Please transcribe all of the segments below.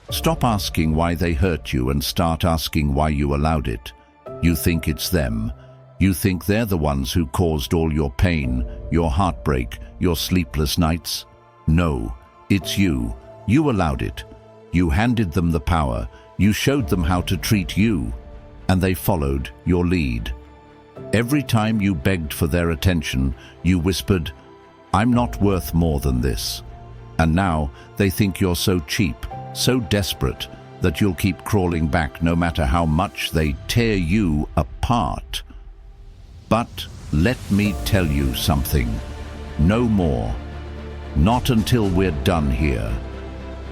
Stop asking why they hurt you and start asking why you allowed it. You think it's them. You think they're the ones who caused all your pain, your heartbreak, your sleepless nights? No, it's you. You allowed it. You handed them the power. You showed them how to treat you, and they followed your lead. Every time you begged for their attention, you whispered, "I'm not worth more than this." And now they think you're so cheap, so desperate, that you'll keep crawling back no matter how much they tear you apart. But let me tell you something. No more. Not until we're done here.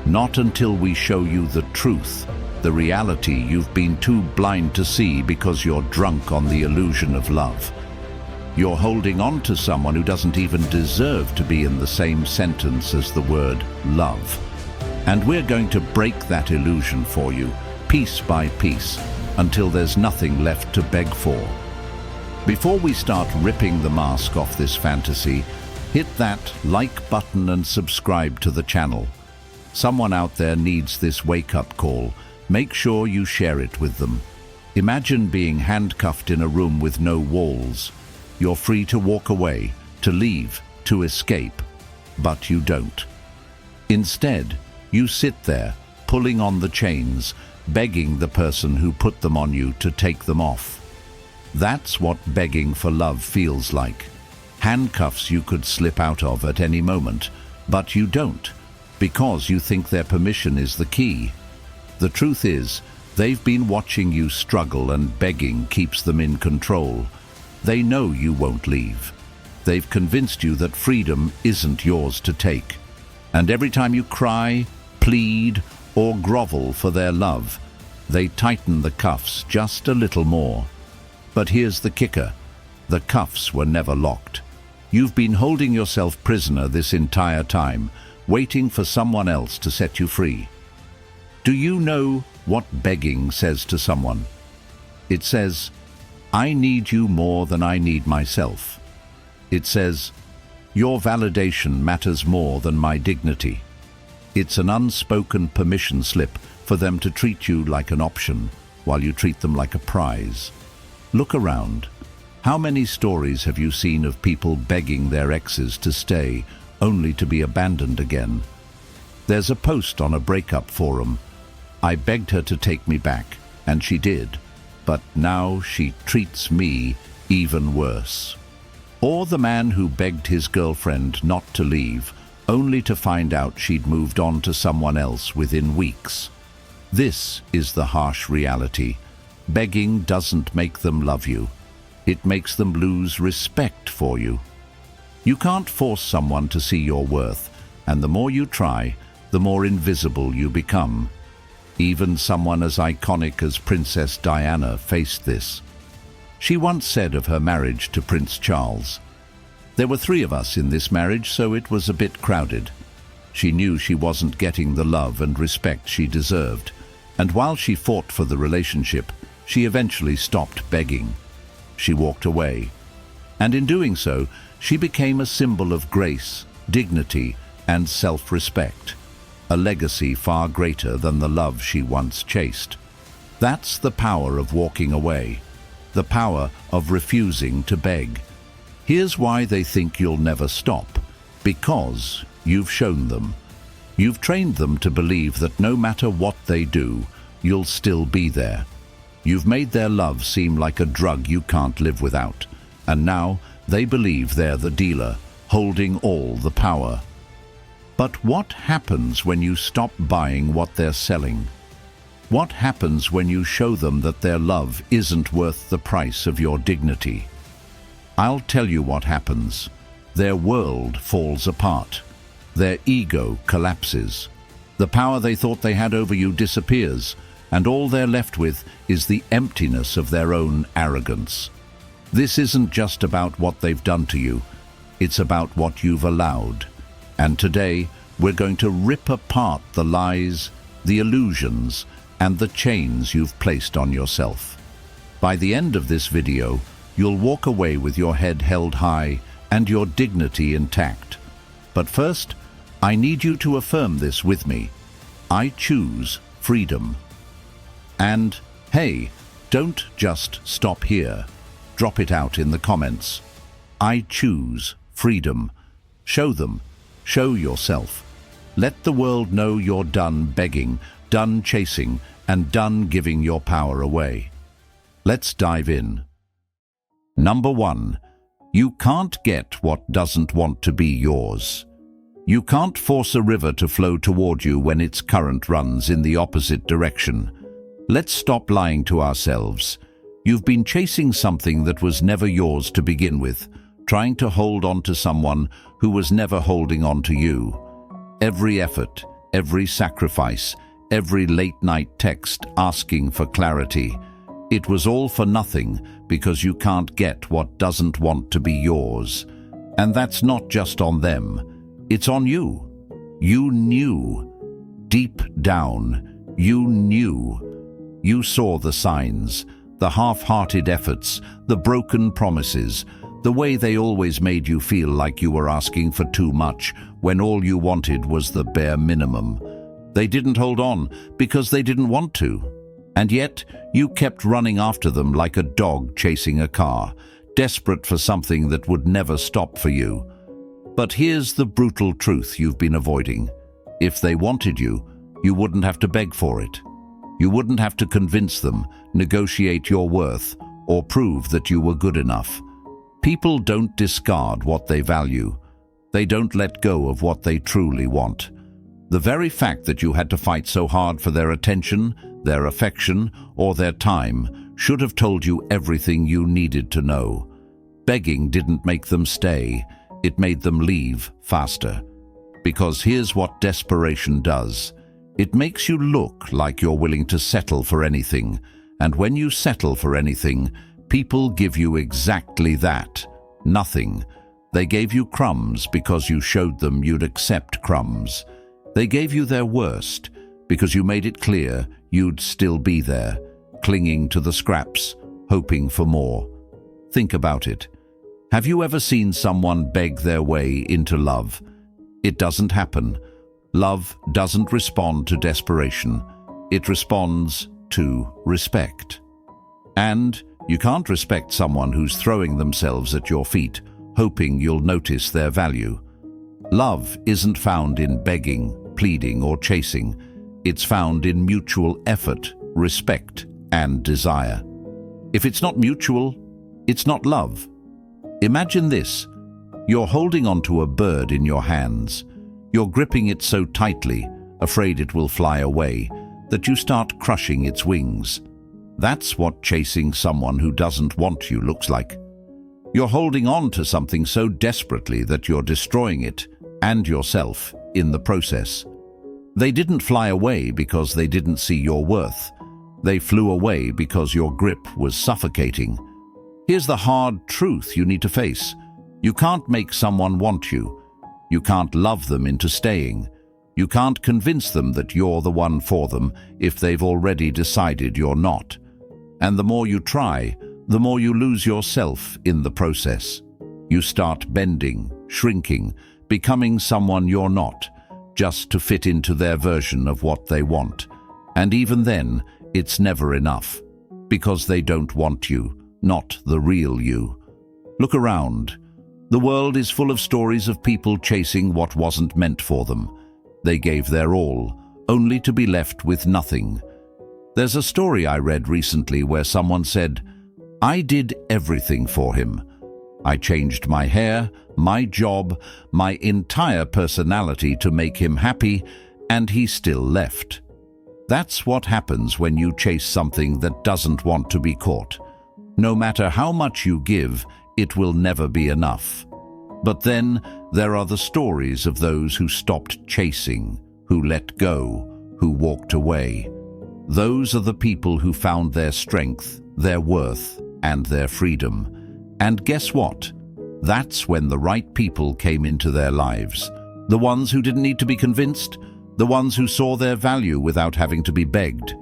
Not until we show you the truth, the reality you've been too blind to see because you're drunk on the illusion of love. You're holding on to someone who doesn't even deserve to be in the same sentence as the word love. And we're going to break that illusion for you, piece by piece, until there's nothing left to beg for. Before we start ripping the mask off this fantasy, hit that like button and subscribe to the channel. Someone out there needs this wake-up call. Make sure you share it with them. Imagine being handcuffed in a room with no walls. You're free to walk away, to leave, to escape, but you don't. Instead, you sit there, pulling on the chains, begging the person who put them on you to take them off. That's what begging for love feels like. Handcuffs you could slip out of at any moment, but you don't, because you think their permission is the key. The truth is, they've been watching you struggle, and begging keeps them in control. They know you won't leave. They've convinced you that freedom isn't yours to take. And every time you cry, plead, or grovel for their love, they tighten the cuffs just a little more. But here's the kicker. The cuffs were never locked. You've been holding yourself prisoner this entire time, waiting for someone else to set you free. Do you know what begging says to someone? It says, "I need you more than I need myself." It says, "Your validation matters more than my dignity." It's an unspoken permission slip for them to treat you like an option while you treat them like a prize. Look around. How many stories have you seen of people begging their exes to stay, only to be abandoned again? There's a post on a breakup forum. "I begged her to take me back, and she did, but now she treats me even worse." Or the man who begged his girlfriend not to leave, only to find out she'd moved on to someone else within weeks. This is the harsh reality. Begging doesn't make them love you. It makes them lose respect for you. You can't force someone to see your worth, and the more you try, the more invisible you become. Even someone as iconic as Princess Diana faced this. She once said of her marriage to Prince Charles, "There were 3 of us in this marriage, so it was a bit crowded." She knew she wasn't getting the love and respect she deserved, and while she fought for the relationship, she eventually stopped begging. She walked away, and in doing so, she became a symbol of grace, dignity, and self-respect, a legacy far greater than the love she once chased. That's the power of walking away, the power of refusing to beg. Here's why they think you'll never stop. Because you've shown them. You've trained them to believe that no matter what they do, you'll still be there. You've made their love seem like a drug you can't live without, and now they believe they're the dealer, holding all the power. But what happens when you stop buying what they're selling? What happens when you show them that their love isn't worth the price of your dignity? I'll tell you what happens. Their world falls apart. Their ego collapses. The power they thought they had over you disappears, and all they're left with is the emptiness of their own arrogance. This isn't just about what they've done to you. It's about what you've allowed. And today, we're going to rip apart the lies, the illusions, and the chains you've placed on yourself. By the end of this video, you'll walk away with your head held high and your dignity intact. But first, I need you to affirm this with me. I choose freedom. And, hey, don't just stop here. Drop it out in the comments. I choose freedom. Show them. Show yourself. Let the world know you're done begging, done chasing, and done giving your power away. Let's dive in. Number 1. You can't get what doesn't want to be yours. You can't force a river to flow toward you when its current runs in the opposite direction. Let's stop lying to ourselves. You've been chasing something that was never yours to begin with, trying to hold on to someone who was never holding on to you. Every effort, every sacrifice, every late-night text asking for clarity, it was all for nothing because you can't get what doesn't want to be yours. And that's not just on them. It's on you. You knew. Deep down, you knew. You saw the signs, the half-hearted efforts, the broken promises, the way they always made you feel like you were asking for too much when all you wanted was the bare minimum. They didn't hold on because they didn't want to. And yet, you kept running after them like a dog chasing a car, desperate for something that would never stop for you. But here's the brutal truth you've been avoiding. If they wanted you, you wouldn't have to beg for it. You wouldn't have to convince them, negotiate your worth, or prove that you were good enough. People don't discard what they value. They don't let go of what they truly want. The very fact that you had to fight so hard for their attention, their affection, or their time should have told you everything you needed to know. Begging didn't make them stay. It made them leave faster. Because here's what desperation does. It makes you look like you're willing to settle for anything. And when you settle for anything, people give you exactly that. Nothing. They gave you crumbs because you showed them you'd accept crumbs. They gave you their worst because you made it clear you'd still be there, clinging to the scraps, hoping for more. Think about it. Have you ever seen someone beg their way into love? It doesn't happen. Love doesn't respond to desperation. It responds to respect. And you can't respect someone who's throwing themselves at your feet, hoping you'll notice their value. Love isn't found in begging, pleading, or chasing. It's found in mutual effort, respect, and desire. If it's not mutual, it's not love. Imagine this. You're holding onto a bird in your hands. You're gripping it so tightly, afraid it will fly away, that you start crushing its wings. That's what chasing someone who doesn't want you looks like. You're holding on to something so desperately that you're destroying it and yourself in the process. They didn't fly away because they didn't see your worth. They flew away because your grip was suffocating. Here's the hard truth you need to face. You can't make someone want you. You can't love them into staying. You can't convince them that you're the one for them if they've already decided you're not. And the more you try, the more you lose yourself in the process. You start bending, shrinking, becoming someone you're not, just to fit into their version of what they want. And even then, it's never enough, because they don't want you, not the real you. Look around. The world is full of stories of people chasing what wasn't meant for them. They gave their all, only to be left with nothing. There's a story I read recently where someone said, "I did everything for him. I changed my hair, my job, my entire personality to make him happy, and he still left." That's what happens when you chase something that doesn't want to be caught. No matter how much you give, it will never be enough. But then there are the stories of those who stopped chasing, who let go, who walked away. Those are the people who found their strength, their worth, and their freedom. And guess what? That's when the right people came into their lives. The ones who didn't need to be convinced, the ones who saw their value without having to be begged.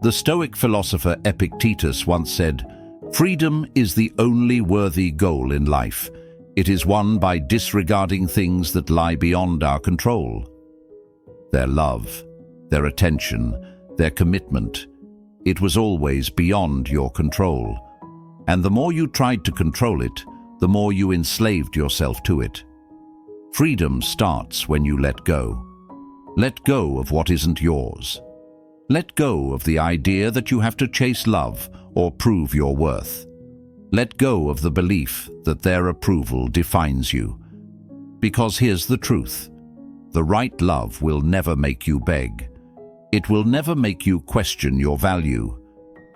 The Stoic philosopher Epictetus once said, "Freedom is the only worthy goal in life. It is won by disregarding things that lie beyond our control." Their love, their attention, their commitment. It was always beyond your control. And the more you tried to control it, the more you enslaved yourself to it. Freedom starts when you let go. Let go of what isn't yours. Let go of the idea that you have to chase love or prove your worth. Let go of the belief that their approval defines you. Because here's the truth. The right love will never make you beg. It will never make you question your value.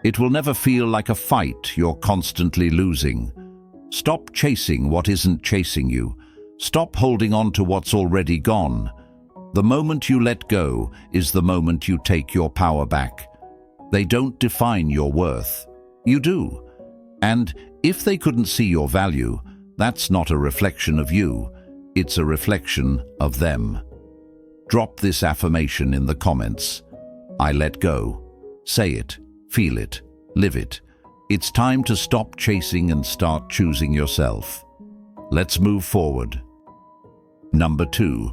It will never feel like a fight you're constantly losing. Stop chasing what isn't chasing you. Stop holding on to what's already gone. The moment you let go is the moment you take your power back. They don't define your worth. You do. And if they couldn't see your value, that's not a reflection of you. It's a reflection of them. Drop this affirmation in the comments. I let go. Say it, feel it, live it. It's time to stop chasing and start choosing yourself. Let's move forward. Number 2.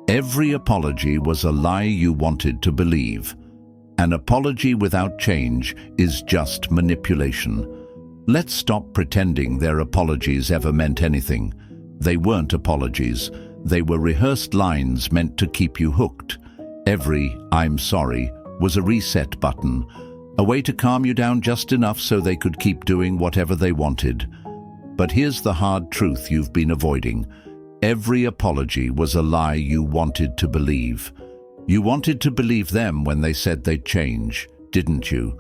Every apology was a lie you wanted to believe. An apology without change is just manipulation. Let's stop pretending their apologies ever meant anything. They weren't apologies. They were rehearsed lines meant to keep you hooked. Every "I'm sorry" was a reset button, a way to calm you down just enough so they could keep doing whatever they wanted. But here's the hard truth you've been avoiding. Every apology was a lie you wanted to believe. You wanted to believe them when they said they'd change, didn't you?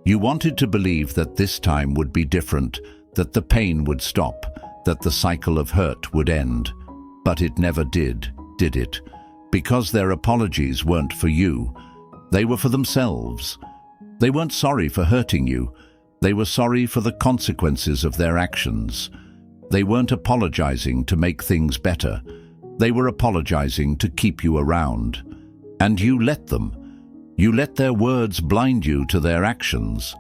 You wanted to believe that this time would be different, that the pain would stop, that the cycle of hurt would end. But it never did it? Because their apologies weren't for you. They were for themselves. They weren't sorry for hurting you. They were sorry for the consequences of their actions. They weren't apologizing to make things better. They were apologizing to keep you around. And you let them. You let their words blind you to their actions.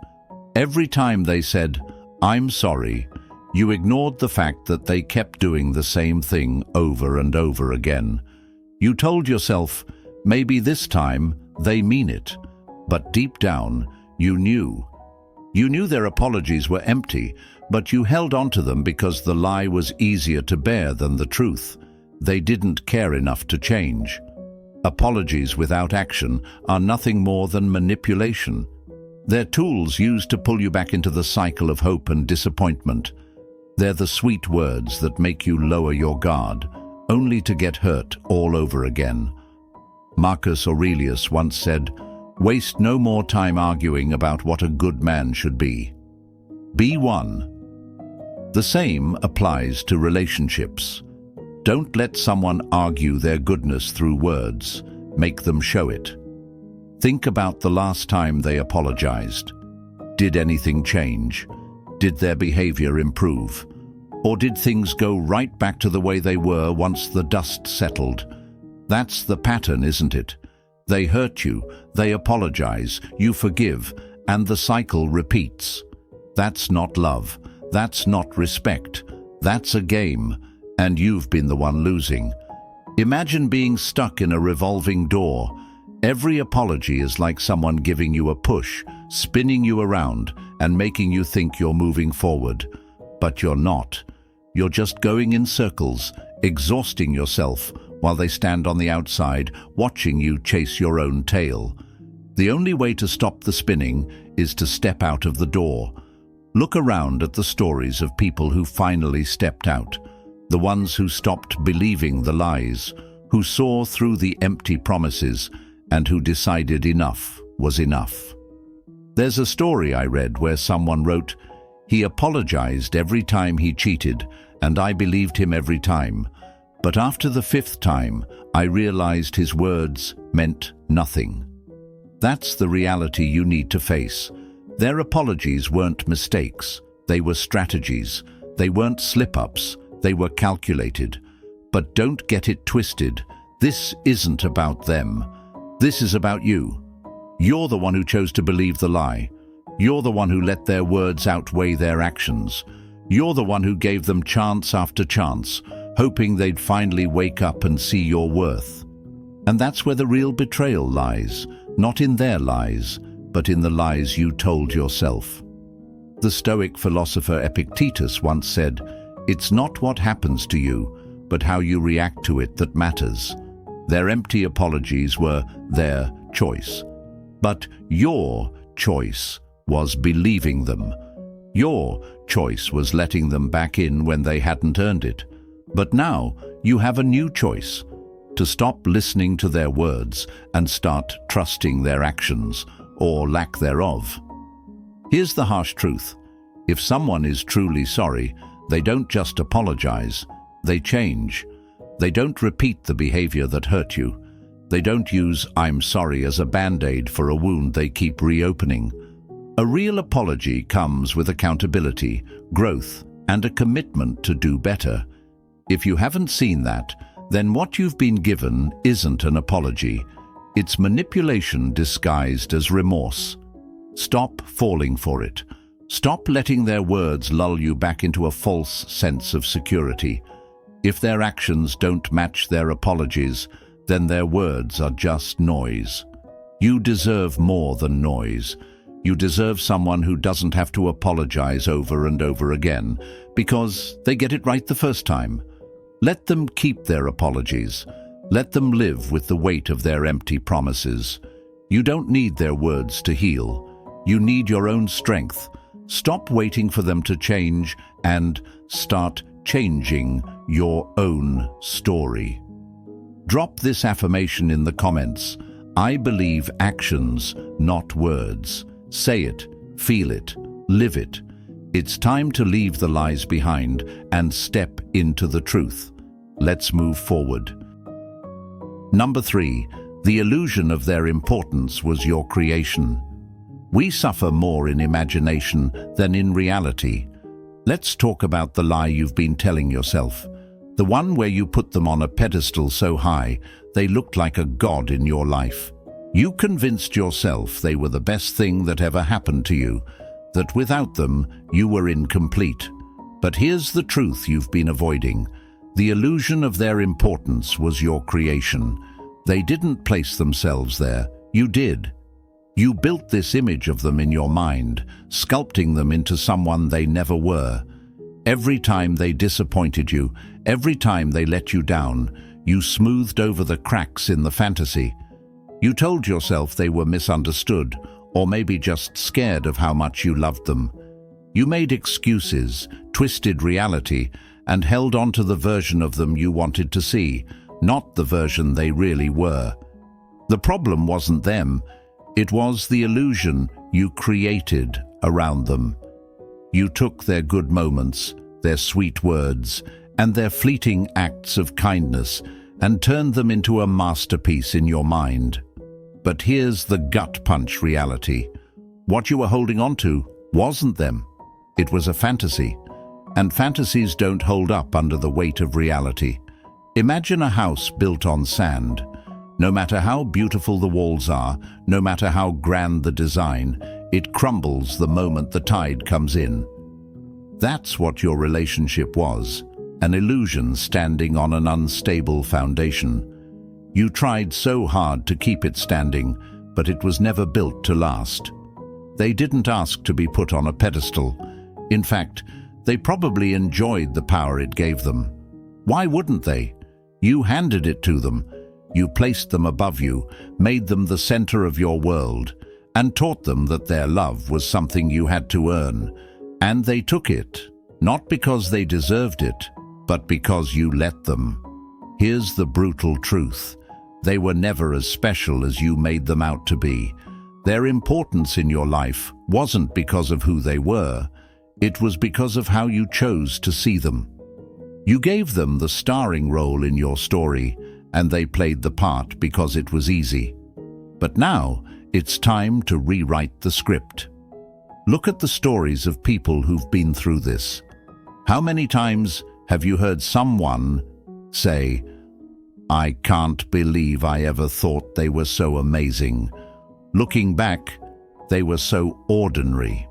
Every time they said, "I'm sorry," you ignored the fact that they kept doing the same thing over and over again. You told yourself, maybe this time they mean it. But deep down, you knew. You knew their apologies were empty, but you held on to them because the lie was easier to bear than the truth. They didn't care enough to change. Apologies without action are nothing more than manipulation. They're tools used to pull you back into the cycle of hope and disappointment. They're the sweet words that make you lower your guard, only to get hurt all over again. Marcus Aurelius once said, "Waste no more time arguing about what a good man should be. Be one." The same applies to relationships. Don't let someone argue their goodness through words. Make them show it. Think about the last time they apologized. Did anything change? Did their behavior improve? Or did things go right back to the way they were once the dust settled? That's the pattern, isn't it? They hurt you, they apologize, you forgive, and the cycle repeats. That's not love. That's not respect. That's a game, and you've been the one losing. Imagine being stuck in a revolving door. Every apology is like someone giving you a push, spinning you around, and making you think you're moving forward. But you're not. You're just going in circles, exhausting yourself, while they stand on the outside, watching you chase your own tail. The only way to stop the spinning is to step out of the door. Look around at the stories of people who finally stepped out, the ones who stopped believing the lies, who saw through the empty promises, and who decided enough was enough. There's a story I read where someone wrote, "He apologized every time he cheated, and I believed him every time. But after the 5th time, I realized his words meant nothing." That's the reality you need to face. Their apologies weren't mistakes. They were strategies. They weren't slip-ups. They were calculated. But don't get it twisted. This isn't about them. This is about you. You're the one who chose to believe the lie. You're the one who let their words outweigh their actions. You're the one who gave them chance after chance, hoping they'd finally wake up and see your worth. And that's where the real betrayal lies, not in their lies, but in the lies you told yourself. The Stoic philosopher Epictetus once said, "It's not what happens to you, but how you react to it that matters." Their empty apologies were their choice. But your choice was believing them. Your choice was letting them back in when they hadn't earned it. But now you have a new choice: to stop listening to their words and start trusting their actions, or lack thereof. Here's the harsh truth. If someone is truly sorry, they don't just apologize, they change. They don't repeat the behavior that hurt you. They don't use "I'm sorry" as a band-aid for a wound they keep reopening. A real apology comes with accountability, growth, and a commitment to do better. If you haven't seen that, then what you've been given isn't an apology. It's manipulation disguised as remorse. Stop falling for it. Stop letting their words lull you back into a false sense of security. If their actions don't match their apologies, then their words are just noise. You deserve more than noise. You deserve someone who doesn't have to apologize over and over again, because they get it right the first time. Let them keep their apologies. Let them live with the weight of their empty promises. You don't need their words to heal. You need your own strength. Stop waiting for them to change and start changing your own story. Drop this affirmation in the comments. I believe actions, not words. Say it, feel it, live it. It's time to leave the lies behind and step into the truth. Let's move forward. Number 3, the illusion of their importance was your creation. We suffer more in imagination than in reality. Let's talk about the lie you've been telling yourself. The one where you put them on a pedestal so high they looked like a god in your life. You convinced yourself they were the best thing that ever happened to you, that without them you were incomplete. But here's the truth you've been avoiding. The illusion of their importance was your creation. They didn't place themselves there, you did. You built this image of them in your mind, sculpting them into someone they never were. Every time they disappointed you, every time they let you down, you smoothed over the cracks in the fantasy. You told yourself they were misunderstood, or maybe just scared of how much you loved them. You made excuses, twisted reality, and held on to the version of them you wanted to see, not the version they really were. The problem wasn't them. It was the illusion you created around them. You took their good moments, their sweet words, and their fleeting acts of kindness and turned them into a masterpiece in your mind. But here's the gut-punch reality. What you were holding on to wasn't them. It was a fantasy. And fantasies don't hold up under the weight of reality. Imagine a house built on sand. No matter how beautiful the walls are, no matter how grand the design, it crumbles the moment the tide comes in. That's what your relationship was, an illusion standing on an unstable foundation. You tried so hard to keep it standing, but it was never built to last. They didn't ask to be put on a pedestal. In fact, they probably enjoyed the power it gave them. Why wouldn't they? You handed it to them. You placed them above you, made them the center of your world, and taught them that their love was something you had to earn. And they took it, not because they deserved it, but because you let them. Here's the brutal truth. They were never as special as you made them out to be. Their importance in your life wasn't because of who they were. It was because of how you chose to see them. You gave them the starring role in your story, and they played the part because it was easy. But now, it's time to rewrite the script. Look at the stories of people who've been through this. How many times have you heard someone say, "I can't believe I ever thought they were so amazing. Looking back, they were so ordinary."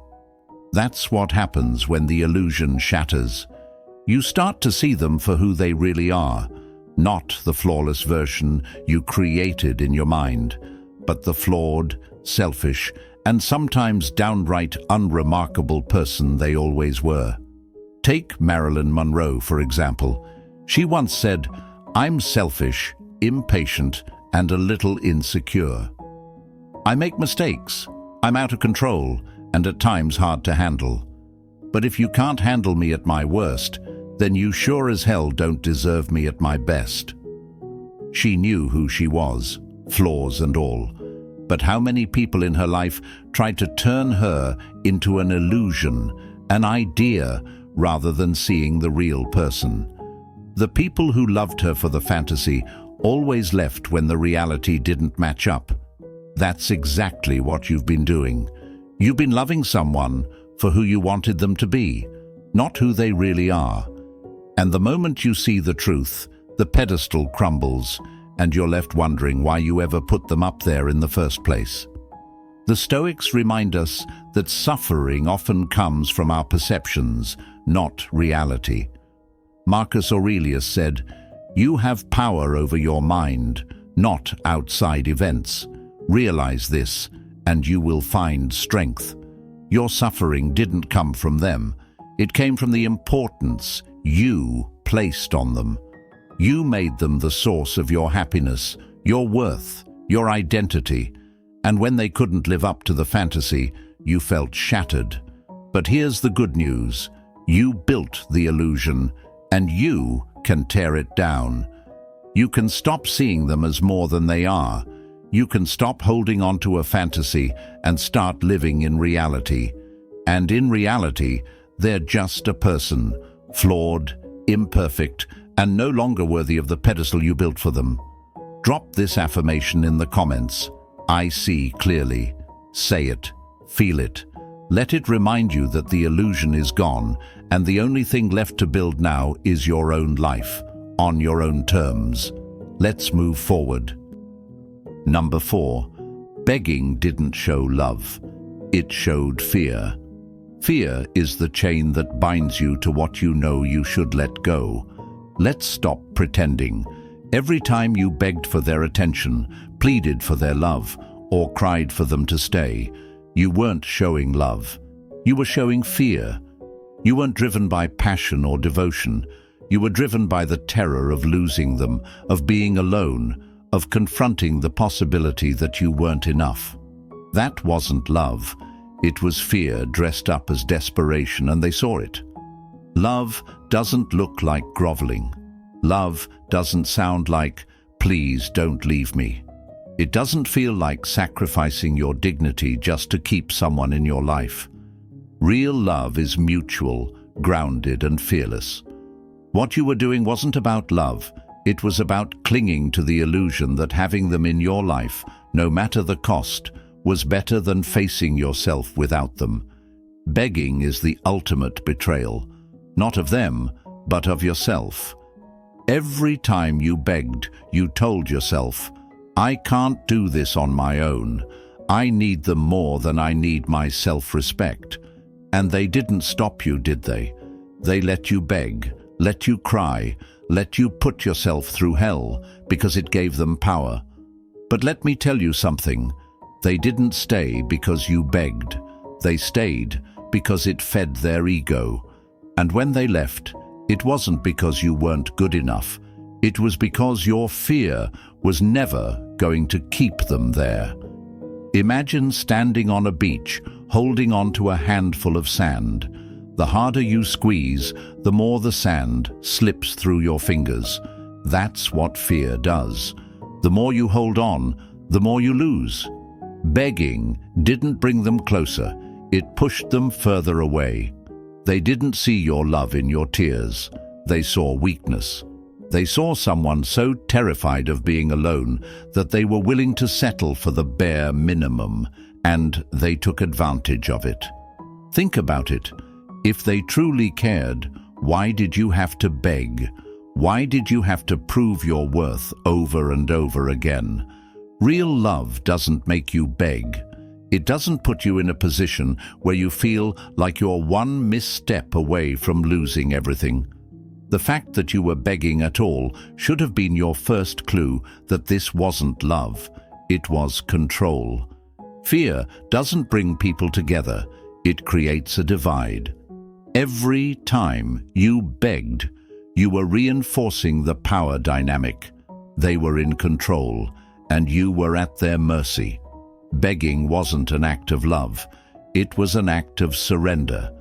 That's what happens when the illusion shatters. You start to see them for who they really are, Not the flawless version you created in your mind, but the flawed, selfish, and sometimes downright unremarkable person they always were. Take Marilyn Monroe, for example. She once said, "I'm selfish, impatient, and a little insecure. I make mistakes. I'm out of control, and at times hard to handle. But if you can't handle me at my worst, then you sure as hell don't deserve me at my best." She knew who she was, flaws and all. But how many people in her life tried to turn her into an illusion, an idea, rather than seeing the real person? The people who loved her for the fantasy always left when the reality didn't match up. That's exactly what you've been doing. You've been loving someone for who you wanted them to be, not who they really are. And the moment you see the truth, the pedestal crumbles, and you're left wondering why you ever put them up there in the first place. The Stoics remind us that suffering often comes from our perceptions, not reality. Marcus Aurelius said, "You have power over your mind, not outside events. Realize this, and you will find strength." Your suffering didn't come from them. It came from the importance you placed on them. You made them the source of your happiness, your worth, your identity. And when they couldn't live up to the fantasy, you felt shattered. But here's the good news. You built the illusion, and you can tear it down. You can stop seeing them as more than they are. You can stop holding on to a fantasy and start living in reality. And in reality, they're just a person, flawed, imperfect, and no longer worthy of the pedestal you built for them. Drop this affirmation in the comments. I see clearly. Say it. Feel it. Let it remind you that the illusion is gone, and the only thing left to build now is your own life, on your own terms. Let's move forward. Number 4. Begging didn't show love. It showed fear. Fear is the chain that binds you to what you know you should let go. Let's stop pretending. Every time you begged for their attention, pleaded for their love, or cried for them to stay, you weren't showing love. You were showing fear. You weren't driven by passion or devotion. You were driven by the terror of losing them, of being alone, of confronting the possibility that you weren't enough. That wasn't love. It was fear dressed up as desperation, and they saw it. Love doesn't look like groveling. Love doesn't sound like, "Please don't leave me." It doesn't feel like sacrificing your dignity just to keep someone in your life. Real love is mutual, grounded, and fearless. What you were doing wasn't about love. It was about clinging to the illusion that having them in your life, no matter the cost, was better than facing yourself without them. Begging is the ultimate betrayal, not of them, but of yourself. Every time you begged, you told yourself, "I can't do this on my own. I need them more than I need my self-respect." And they didn't stop you, did they? They let you beg, let you cry, let you put yourself through hell because it gave them power. But let me tell you something. They didn't stay because you begged. They stayed because it fed their ego. And when they left, it wasn't because you weren't good enough. It was because your fear was never going to keep them there. Imagine standing on a beach, holding on to a handful of sand. The harder you squeeze, the more the sand slips through your fingers. That's what fear does. The more you hold on, the more you lose. Begging didn't bring them closer. It pushed them further away. They didn't see your love in your tears. They saw weakness. They saw someone so terrified of being alone that they were willing to settle for the bare minimum, and they took advantage of it. Think about it. If they truly cared, why did you have to beg? Why did you have to prove your worth over and over again? Real love doesn't make you beg. It doesn't put you in a position where you feel like you're one misstep away from losing everything. The fact that you were begging at all should have been your first clue that this wasn't love, it was control. Fear doesn't bring people together, it creates a divide. Every time you begged, you were reinforcing the power dynamic. They were in control, and you were at their mercy. Begging wasn't an act of love, it was an act of surrender.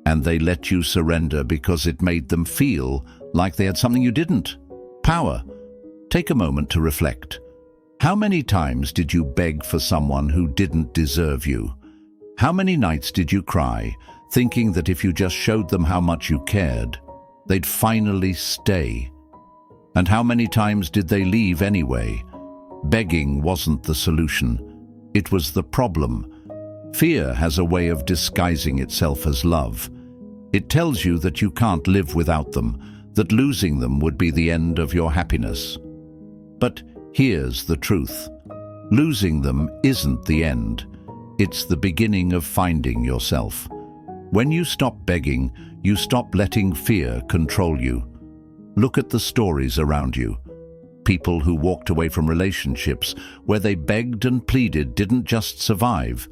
And they let you surrender because it made them feel like they had something you didn't. Power. Take a moment to reflect. How many times did you beg for someone who didn't deserve you? How many nights did you cry, thinking that if you just showed them how much you cared, they'd finally stay? And how many times did they leave anyway? Begging wasn't the solution. It was the problem. Fear has a way of disguising itself as love. It tells you that you can't live without them, that losing them would be the end of your happiness. But here's the truth. Losing them isn't the end. It's the beginning of finding yourself. When you stop begging, you stop letting fear control you. Look at the stories around you. People who walked away from relationships where they begged and pleaded didn't just survive,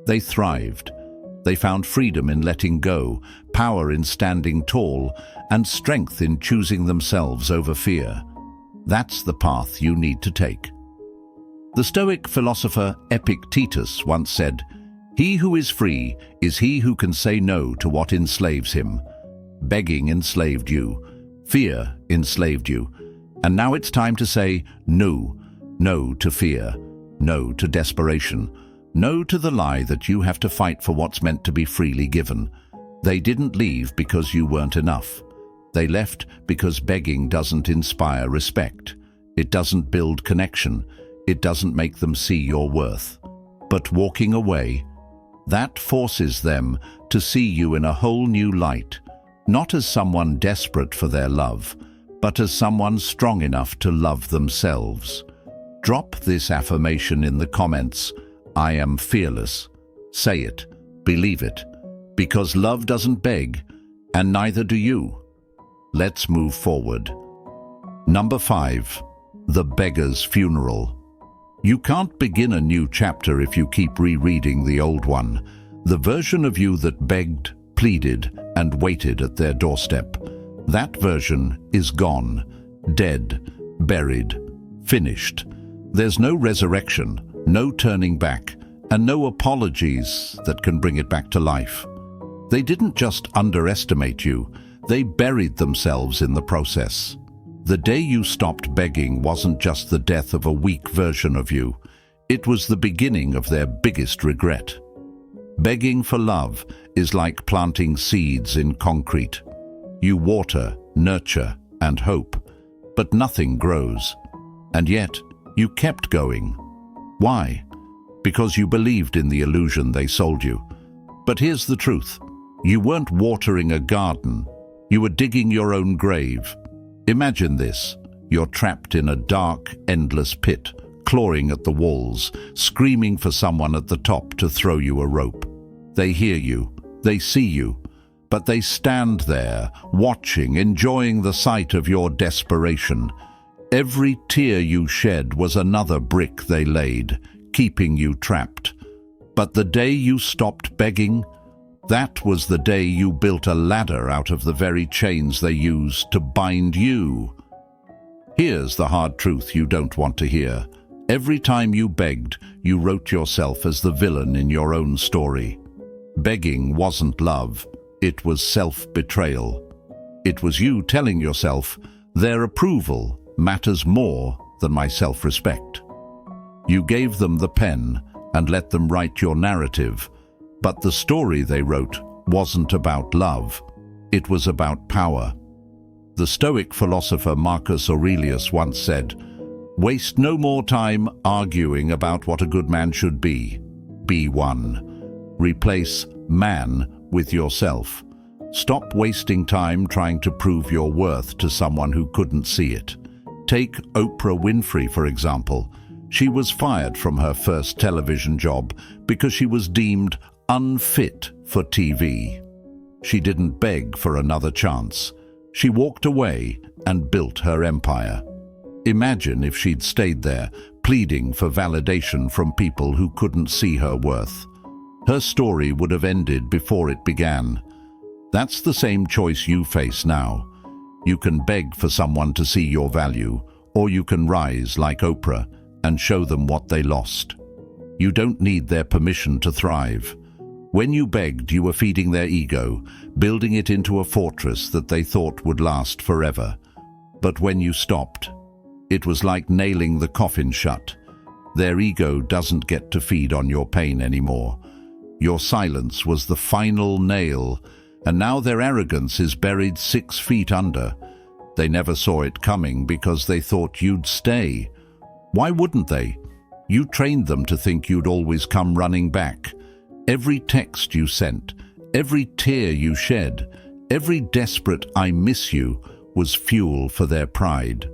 they thrived. They found freedom in letting go, power in standing tall, and strength in choosing themselves over fear. That's the path you need to take. The Stoic philosopher Epictetus once said, "He who is free is he who can say no to what enslaves him." Begging enslaved you. Fear enslaved you. And now it's time to say no. No to fear. No to desperation. No to the lie that you have to fight for what's meant to be freely given. They didn't leave because you weren't enough. They left because begging doesn't inspire respect. It doesn't build connection. It doesn't make them see your worth. But walking away, that forces them to see you in a whole new light, not as someone desperate for their love, but as someone strong enough to love themselves. Drop this affirmation in the comments. I am fearless. Say it, believe it, because love doesn't beg, and neither do you. Let's move forward. Number 5, the beggar's funeral. You can't begin a new chapter if you keep rereading the old one, the version of you that begged, pleaded, and waited at their doorstep. That version is gone, dead, buried, finished. There's no resurrection, no turning back, and no apologies that can bring it back to life. They didn't just underestimate you, they buried themselves in the process. The day you stopped begging wasn't just the death of a weak version of you, it was the beginning of their biggest regret. Begging for love is like planting seeds in concrete. You water, nurture, and hope, but nothing grows. And yet, you kept going. Why? Because you believed in the illusion they sold you. But here's the truth. You weren't watering a garden. You were digging your own grave. Imagine this. You're trapped in a dark, endless pit, clawing at the walls, screaming for someone at the top to throw you a rope. They hear you. They see you. But they stand there, watching, enjoying the sight of your desperation. Every tear you shed was another brick they laid, keeping you trapped. But the day you stopped begging, that was the day you built a ladder out of the very chains they used to bind you. Here's the hard truth you don't want to hear. Every time you begged, you wrote yourself as the villain in your own story. Begging wasn't love, it was self-betrayal. It was you telling yourself, their approval matters more than my self-respect. You gave them the pen and let them write your narrative, but the story they wrote wasn't about love, it was about power. The Stoic philosopher Marcus Aurelius once said, "Waste no more time arguing about what a good man should be. Be one." Replace man with yourself. Stop wasting time trying to prove your worth to someone who couldn't see it. Take Oprah Winfrey, for example. She was fired from her first television job because she was deemed unfit for TV. She didn't beg for another chance. She walked away and built her empire. Imagine if she'd stayed there, pleading for validation from people who couldn't see her worth. Her story would have ended before it began. That's the same choice you face now. You can beg for someone to see your value, or you can rise like Oprah and show them what they lost. You don't need their permission to thrive. When you begged, you were feeding their ego, building it into a fortress that they thought would last forever. But when you stopped, it was like nailing the coffin shut. Their ego doesn't get to feed on your pain anymore. Your silence was the final nail, and now their arrogance is buried 6 feet under. They never saw it coming because they thought you'd stay. Why wouldn't they? You trained them to think you'd always come running back. Every text you sent, every tear you shed, every desperate "I miss you" was fuel for their pride.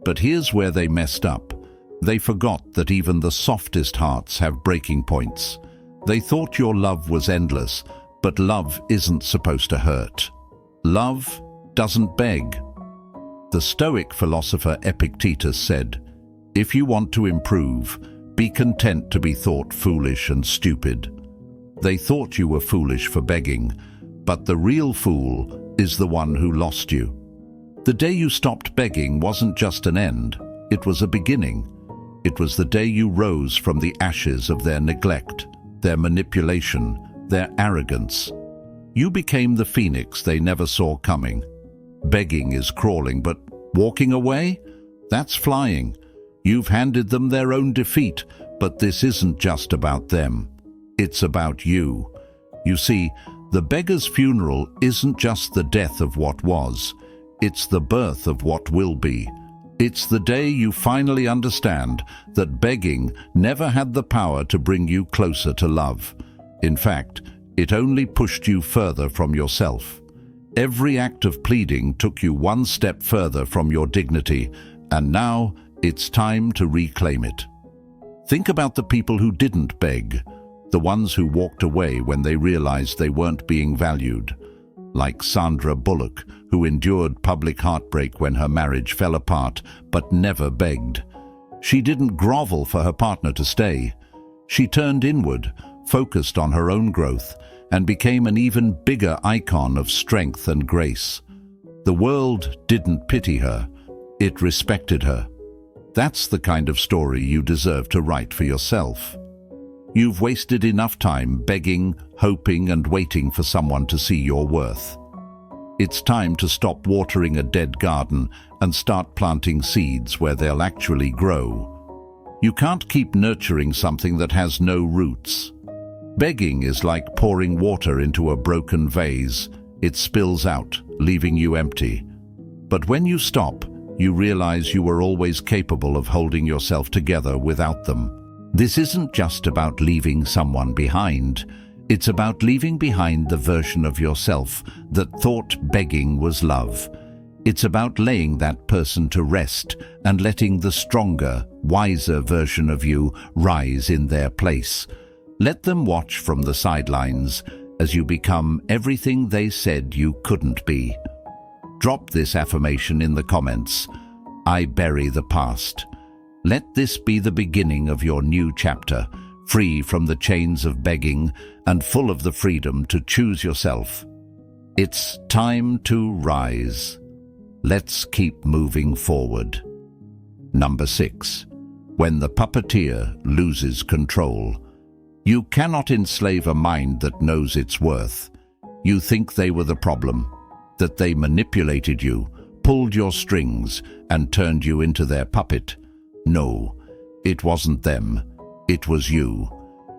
But here's where they messed up. They forgot that even the softest hearts have breaking points. They thought your love was endless, but love isn't supposed to hurt. Love doesn't beg. The Stoic philosopher Epictetus said, "If you want to improve, be content to be thought foolish and stupid." They thought you were foolish for begging, but the real fool is the one who lost you. The day you stopped begging wasn't just an end, it was a beginning. It was the day you rose from the ashes of their neglect, their manipulation, their arrogance. You became the phoenix they never saw coming. Begging is crawling, but walking away? That's flying. You've handed them their own defeat, but this isn't just about them. It's about you. You see, the beggar's funeral isn't just the death of what was, it's the birth of what will be. It's the day you finally understand that begging never had the power to bring you closer to love. In fact, it only pushed you further from yourself. Every act of pleading took you one step further from your dignity, and now it's time to reclaim it. Think about the people who didn't beg, the ones who walked away when they realized they weren't being valued. Like Sandra Bullock, who endured public heartbreak when her marriage fell apart, but never begged. She didn't grovel for her partner to stay. She turned inward, focused on her own growth, and became an even bigger icon of strength and grace. The world didn't pity her, it respected her. That's the kind of story you deserve to write for yourself. You've wasted enough time begging, hoping, and waiting for someone to see your worth. It's time to stop watering a dead garden and start planting seeds where they'll actually grow. You can't keep nurturing something that has no roots. Begging is like pouring water into a broken vase. It spills out, leaving you empty. But when you stop, you realize you were always capable of holding yourself together without them. This isn't just about leaving someone behind. It's about leaving behind the version of yourself that thought begging was love. It's about laying that person to rest and letting the stronger, wiser version of you rise in their place. Let them watch from the sidelines as you become everything they said you couldn't be. Drop this affirmation in the comments. I bury the past. Let this be the beginning of your new chapter, free from the chains of begging and full of the freedom to choose yourself. It's time to rise. Let's keep moving forward. Number 6. When the puppeteer loses control. You cannot enslave a mind that knows its worth. You think they were the problem, that they manipulated you, pulled your strings, and turned you into their puppet. No, it wasn't them. It was you.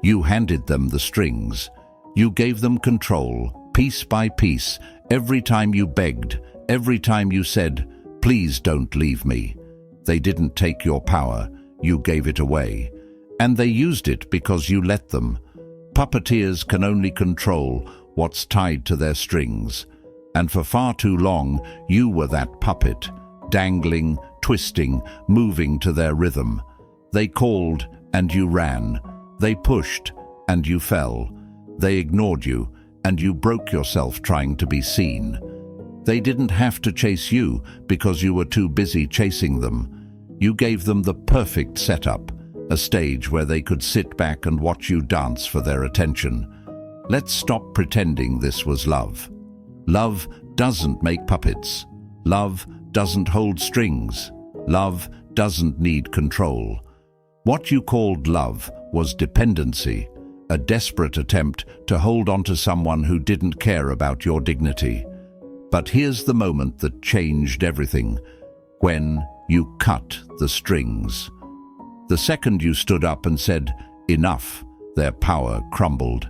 You handed them the strings. You gave them control, piece by piece, every time you begged, every time you said, "Please don't leave me." They didn't take your power. You gave it away. And they used it because you let them. Puppeteers can only control what's tied to their strings. And for far too long, you were that puppet, dangling, twisting, moving to their rhythm. They called and you ran. They pushed and you fell. They ignored you and you broke yourself trying to be seen. They didn't have to chase you because you were too busy chasing them. You gave them the perfect setup, a stage where they could sit back and watch you dance for their attention. Let's stop pretending this was love. Love doesn't make puppets. Love doesn't hold strings. Love doesn't need control. What you called love was dependency, a desperate attempt to hold on to someone who didn't care about your dignity. But here's the moment that changed everything: when you cut the strings. The second you stood up and said, "Enough," their power crumbled.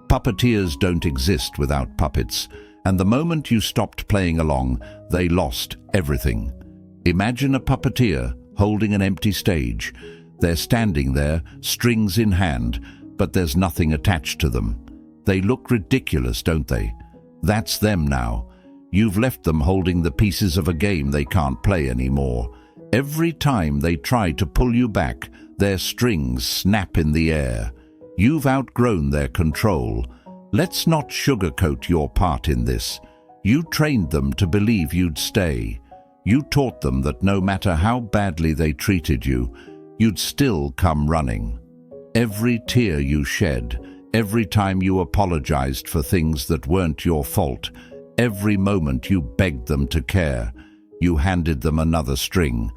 Puppeteers don't exist without puppets, and the moment you stopped playing along, they lost everything. Imagine a puppeteer holding an empty stage. They're standing there, strings in hand, but there's nothing attached to them. They look ridiculous, don't they? That's them now. You've left them holding the pieces of a game they can't play anymore. Every time they try to pull you back, their strings snap in the air. You've outgrown their control. Let's not sugarcoat your part in this. You trained them to believe you'd stay. You taught them that no matter how badly they treated you, you'd still come running. Every tear you shed, every time you apologized for things that weren't your fault, every moment you begged them to care, you handed them another string,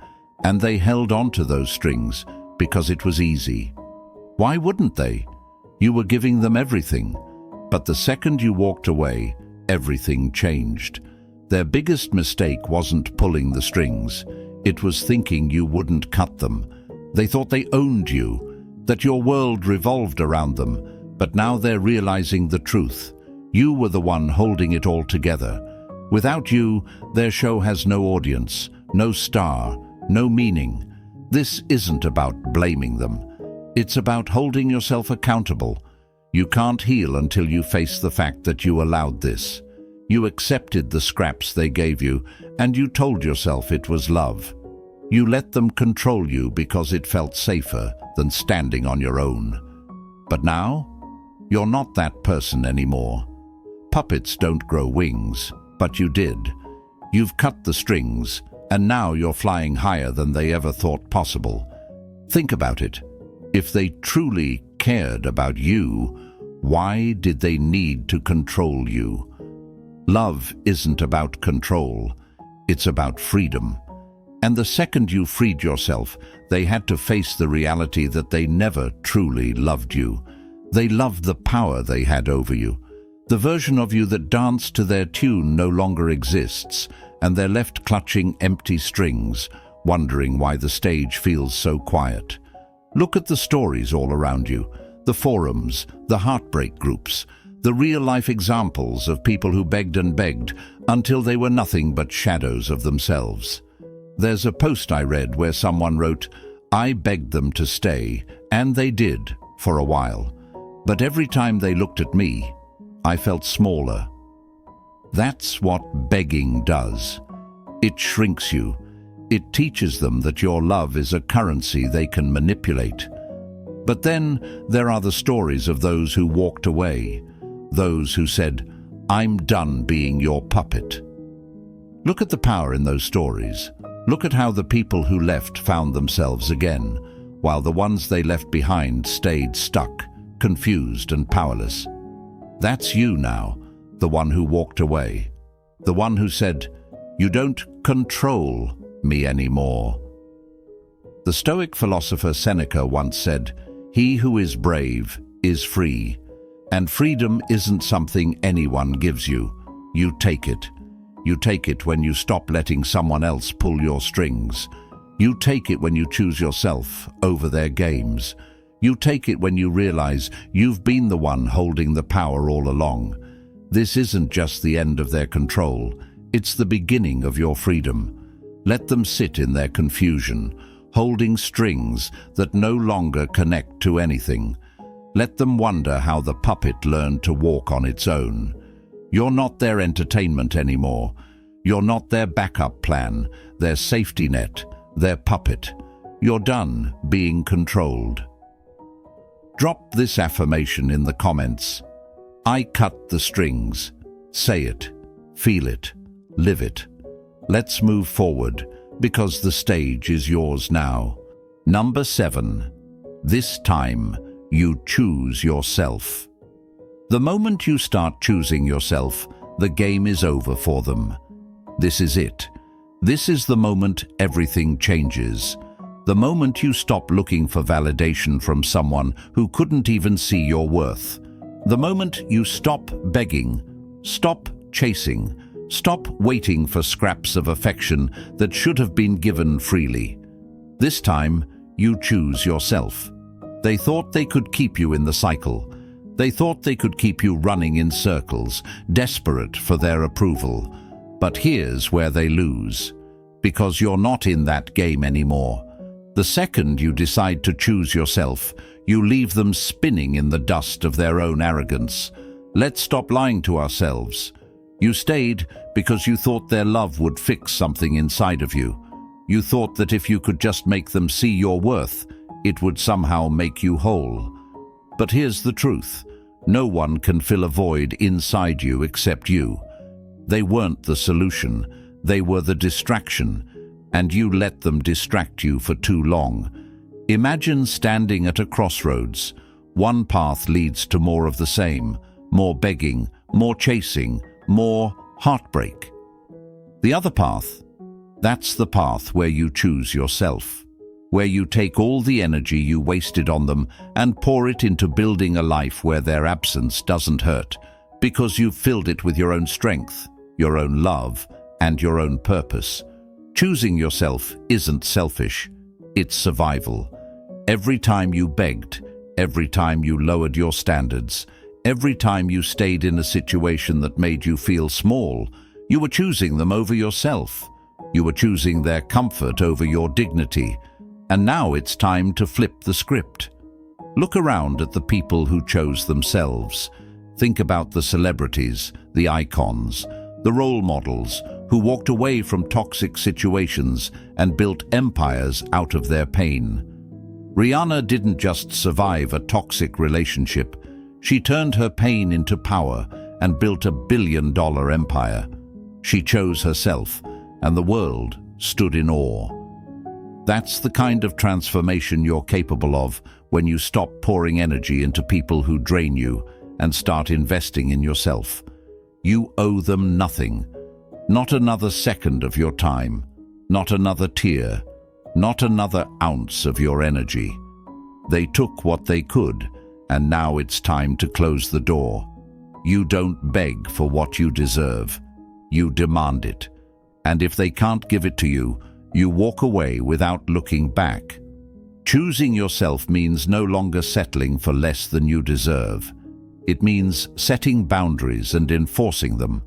and they held on to those strings because it was easy. Why wouldn't they? You were giving them everything. But the second you walked away, everything changed. Their biggest mistake wasn't pulling the strings. It was thinking you wouldn't cut them. They thought they owned you, that your world revolved around them, but now they're realizing the truth. You were the one holding it all together. Without you, their show has no audience, no star, no meaning. This isn't about blaming them. It's about holding yourself accountable. You can't heal until you face the fact that you allowed this. You accepted the scraps they gave you, and you told yourself it was love. You let them control you because it felt safer than standing on your own. But now, you're not that person anymore. Puppets don't grow wings, but you did. You've cut the strings, and now you're flying higher than they ever thought possible. Think about it. If they truly cared about you, why did they need to control you? Love isn't about control. It's about freedom. And the second you freed yourself, they had to face the reality that they never truly loved you. They loved the power they had over you. The version of you that danced to their tune no longer exists, and they're left clutching empty strings, wondering why the stage feels so quiet. Look at the stories all around you, the forums, the heartbreak groups, the real-life examples of people who begged and begged until they were nothing but shadows of themselves. There's a post I read where someone wrote, "I begged them to stay, and they did, for a while. But every time they looked at me, I felt smaller." That's what begging does. It shrinks you. It teaches them that your love is a currency they can manipulate. But then there are the stories of those who walked away, those who said, "I'm done being your puppet." Look at the power in those stories. Look at how the people who left found themselves again, while the ones they left behind stayed stuck, confused and powerless. That's you now, the one who walked away, the one who said, "You don't control me anymore." The Stoic philosopher Seneca once said, "He who is brave is free, and freedom isn't something anyone gives you. You take it. You take it when you stop letting someone else pull your strings. You take it when you choose yourself over their games. You take it when you realize you've been the one holding the power all along. This isn't just the end of their control, it's the beginning of your freedom. Let them sit in their confusion, holding strings that no longer connect to anything. Let them wonder how the puppet learned to walk on its own. You're not their entertainment anymore. You're not their backup plan, their safety net, their puppet. You're done being controlled. Drop this affirmation in the comments. I cut the strings. Say it, feel it, live it. Let's move forward, because the stage is yours now. Number 7. This time, you choose yourself. The moment you start choosing yourself, the game is over for them. This is it. This is the moment everything changes. The moment you stop looking for validation from someone who couldn't even see your worth. The moment you stop begging, stop chasing, stop waiting for scraps of affection that should have been given freely. This time, you choose yourself. They thought they could keep you in the cycle. They thought they could keep you running in circles, desperate for their approval. But here's where they lose. Because you're not in that game anymore. The second you decide to choose yourself, you leave them spinning in the dust of their own arrogance. Let's stop lying to ourselves. You stayed because you thought their love would fix something inside of you. You thought that if you could just make them see your worth, it would somehow make you whole. But here's the truth. No one can fill a void inside you except you. They weren't the solution. They were the distraction. And you let them distract you for too long. Imagine standing at a crossroads. One path leads to more of the same, more begging, more chasing, more heartbreak. The other path, that's the path where you choose yourself, where you take all the energy you wasted on them and pour it into building a life where their absence doesn't hurt, because you've filled it with your own strength, your own love, and your own purpose. Choosing yourself isn't selfish, it's survival. Every time you begged, every time you lowered your standards, every time you stayed in a situation that made you feel small, you were choosing them over yourself. You were choosing their comfort over your dignity. And now it's time to flip the script. Look around at the people who chose themselves. Think about the celebrities, the icons, the role models who walked away from toxic situations and built empires out of their pain. Rihanna didn't just survive a toxic relationship. She turned her pain into power and built a billion-dollar empire. She chose herself, and the world stood in awe. That's the kind of transformation you're capable of when you stop pouring energy into people who drain you and start investing in yourself. You owe them nothing. Not another second of your time, not another tear, not another ounce of your energy. They took what they could, and now it's time to close the door. You don't beg for what you deserve. You demand it. And if they can't give it to you, you walk away without looking back. Choosing yourself means no longer settling for less than you deserve. It means setting boundaries and enforcing them.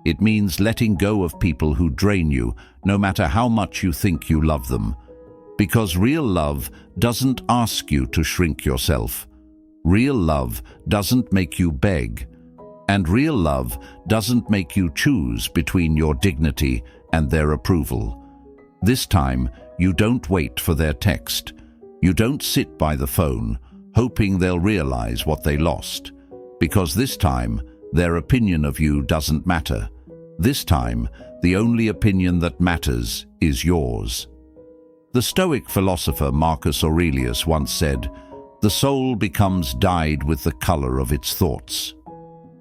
It means letting go of people who drain you, no matter how much you think you love them. Because real love doesn't ask you to shrink yourself. Real love doesn't make you beg. And real love doesn't make you choose between your dignity and their approval. This time, you don't wait for their text. You don't sit by the phone, hoping they'll realize what they lost. Because this time, their opinion of you doesn't matter. This time, the only opinion that matters is yours. The Stoic philosopher Marcus Aurelius once said, "The soul becomes dyed with the color of its thoughts."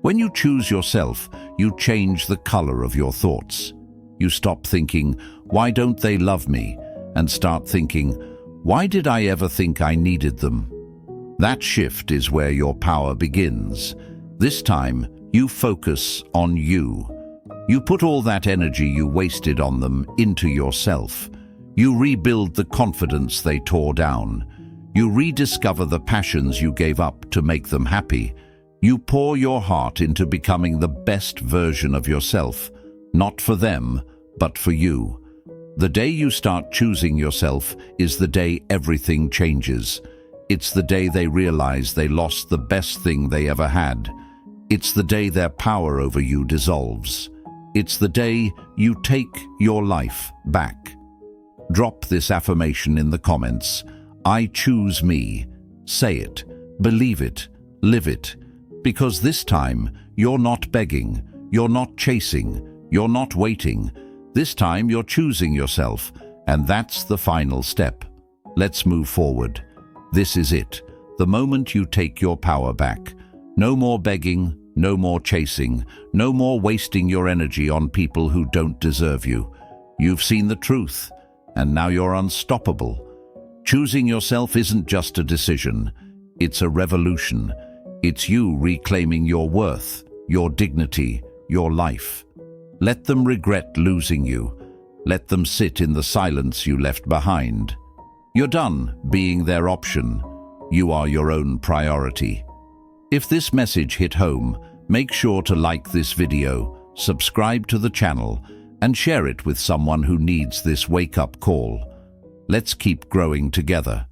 When you choose yourself, you change the color of your thoughts. You stop thinking, "Why don't they love me?" and start thinking, "Why did I ever think I needed them?" That shift is where your power begins. This time, you focus on you. You put all that energy you wasted on them into yourself. You rebuild the confidence they tore down. You rediscover the passions you gave up to make them happy. You pour your heart into becoming the best version of yourself, not for them, but for you. The day you start choosing yourself is the day everything changes. It's the day they realize they lost the best thing they ever had. It's the day their power over you dissolves. It's the day you take your life back. Drop this affirmation in the comments. I choose me. Say it, believe it, live it. Because this time, you're not begging, you're not chasing, You're not waiting. This time you're choosing yourself, and that's the final step. Let's move forward. This is it, the moment you take your power back. No more begging, no more chasing, no more wasting your energy on people who don't deserve you. You've seen the truth, and now you're unstoppable. Choosing yourself isn't just a decision, it's a revolution. It's you reclaiming your worth, your dignity, your life. Let them regret losing you. Let them sit in the silence you left behind. You're done being their option. You are your own priority. If this message hit home, make sure to like this video, subscribe to the channel, and share it with someone who needs this wake-up call. Let's keep growing together.